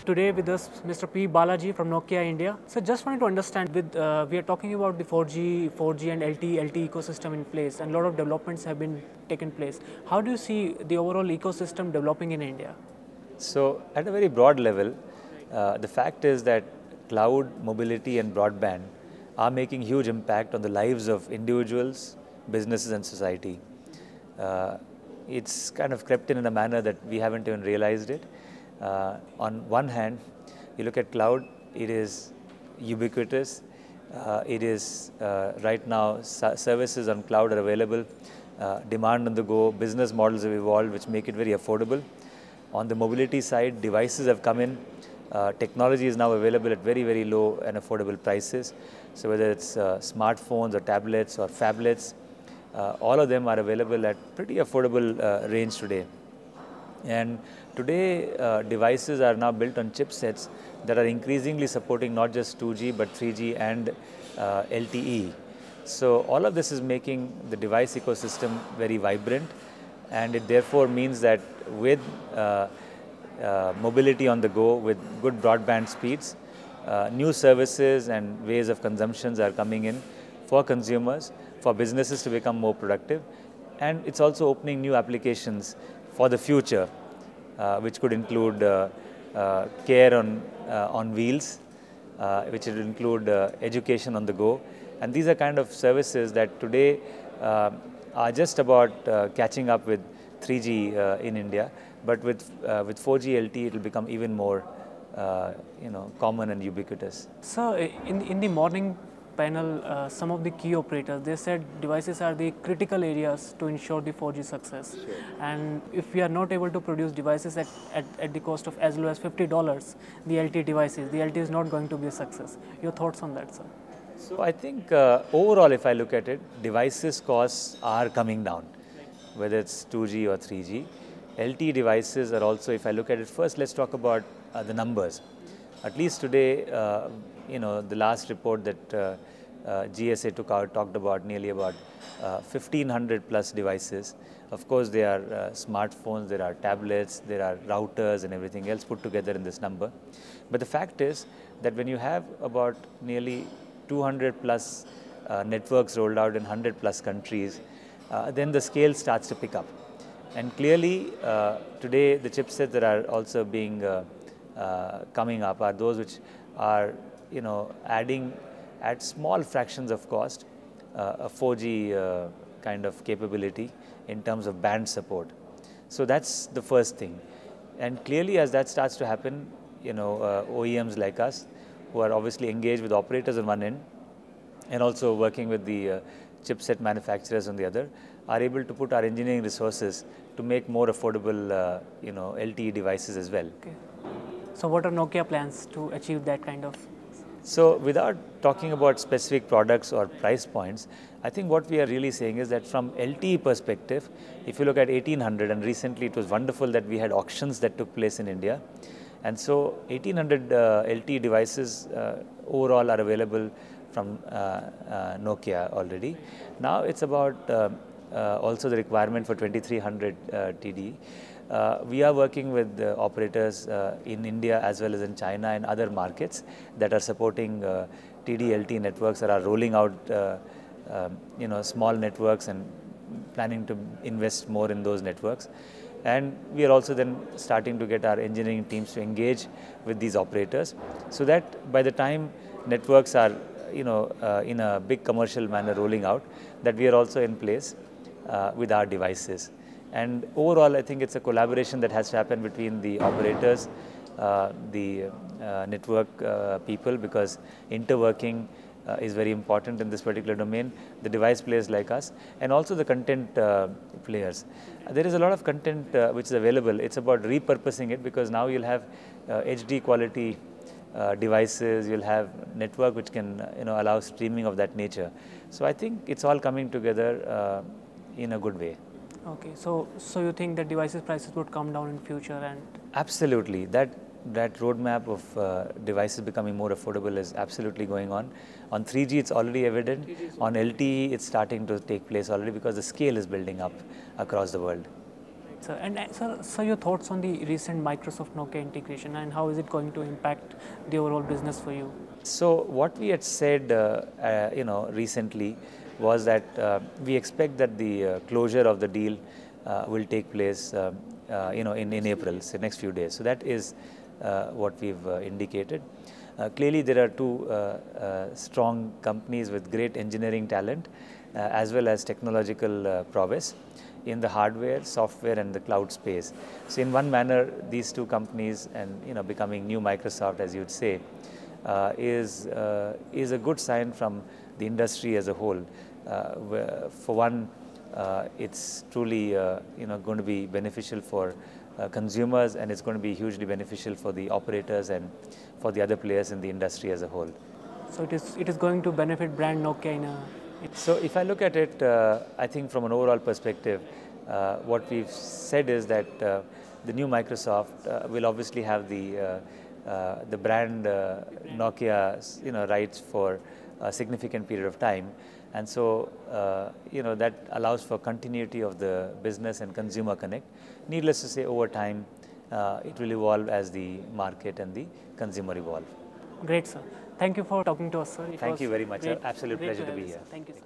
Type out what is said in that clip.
Today with us Mr. P. Balaji from Nokia India. So just wanted to understand we are talking about the 4G and LTE ecosystem in place, and a lot of developments have been taken place. How do you see the overall ecosystem developing in India? So at a very broad level, the fact is that cloud, mobility and broadband are making huge impact on the lives of individuals, businesses and society. It's kind of crept in a manner that we haven't even realized it. On one hand, you look at cloud, it is ubiquitous. It is right now services on cloud are available, demand on the go, business models have evolved which make it very affordable. On the mobility side, devices have come in. Technology is now available at very, very low and affordable prices. So whether it's smartphones or tablets or phablets, all of them are available at pretty affordable range today. And today, devices are now built on chipsets that are increasingly supporting not just 2G but 3G and LTE. So all of this is making the device ecosystem very vibrant, and it therefore means that with mobility on the go, with good broadband speeds, new services and ways of consumptions are coming in for consumers, for businesses to become more productive, and it's also opening new applications for the future, which could include care on wheels, which will include education on the go. And these are kind of services that today are just about catching up with 3G in India, but with 4G LTE it will become even more common and ubiquitous. So in the morning panel, some of the key operators, they said devices are the critical areas to ensure the 4G success. Sure. And if we are not able to produce devices at the cost of as low as $50, the LTE devices, the LTE is not going to be a success. Your thoughts on that, sir? So I think overall, if I look at it, devices costs are coming down, whether it's 2G or 3G. LTE devices are also, if I look at it, first let's talk about the numbers. At least today, the last report that GSA took out talked about nearly about 1,500 plus devices. Of course, there are smartphones, there are tablets, there are routers and everything else put together in this number. But the fact is that when you have about nearly 200 plus networks rolled out in 100 plus countries, then the scale starts to pick up. And clearly, today the chipsets that are also being coming up are those which are adding at small fractions of cost a 4G kind of capability in terms of band support. So that's the first thing. And clearly, as that starts to happen, OEMs like us, who are obviously engaged with operators on one end and also working with the chipset manufacturers on the other, are able to put our engineering resources to make more affordable LTE devices as well. Okay. So what are Nokia plans to achieve that kind of? So without talking about specific products or price points, I think what we are really saying is that from LTE perspective, if you look at 1800, and recently it was wonderful that we had auctions that took place in India. And so 1800 LTE devices overall are available from Nokia already. Now it's about also the requirement for 2300 TD. We are working with operators in India as well as in China and other markets that are supporting TD-LTE networks, that are rolling out small networks and planning to invest more in those networks. And we are also then starting to get our engineering teams to engage with these operators, so that by the time networks are in a big commercial manner rolling out, that we are also in place with our devices. And overall, I think it's a collaboration that has to happen between the operators, the network people, because interworking is very important in this particular domain, the device players like us, and also the content players. There is a lot of content which is available. It's about repurposing it, because now you'll have HD quality devices, you'll have network which can allow streaming of that nature. So I think it's all coming together in a good way. Okay, so you think that devices prices would come down in future? And absolutely, that roadmap of devices becoming more affordable is absolutely going on. On 3G, it's already evident. On LTE, it's starting to take place already, because the scale is building up across the world. So, and so your thoughts on the recent Microsoft Nokia integration and how is it going to impact the overall business for you? So what we had said, recently was that we expect that the closure of the deal will take place, in April, so next few days. So that is what we've indicated. Clearly, there are two strong companies with great engineering talent as well as technological prowess in the hardware, software, and the cloud space. So, in one manner, these two companies, and becoming new Microsoft, as you'd say, is a good sign from the industry as a whole. For one, it's truly going to be beneficial for consumers, and it's going to be hugely beneficial for the operators and for the other players in the industry as a whole. So it is going to benefit brand Nokia in a. So if I look at it, I think from an overall perspective, what we've said is that the new Microsoft will obviously have the brand Nokia rights for a significant period of time, and so that allows for continuity of the business and consumer connect. Needless to say, over time it will evolve as the market and the consumer evolve. Great, sir. Thank you for talking to us, sir. Thank you very much. Great, Absolute great pleasure to be you, here. Thank you, sir.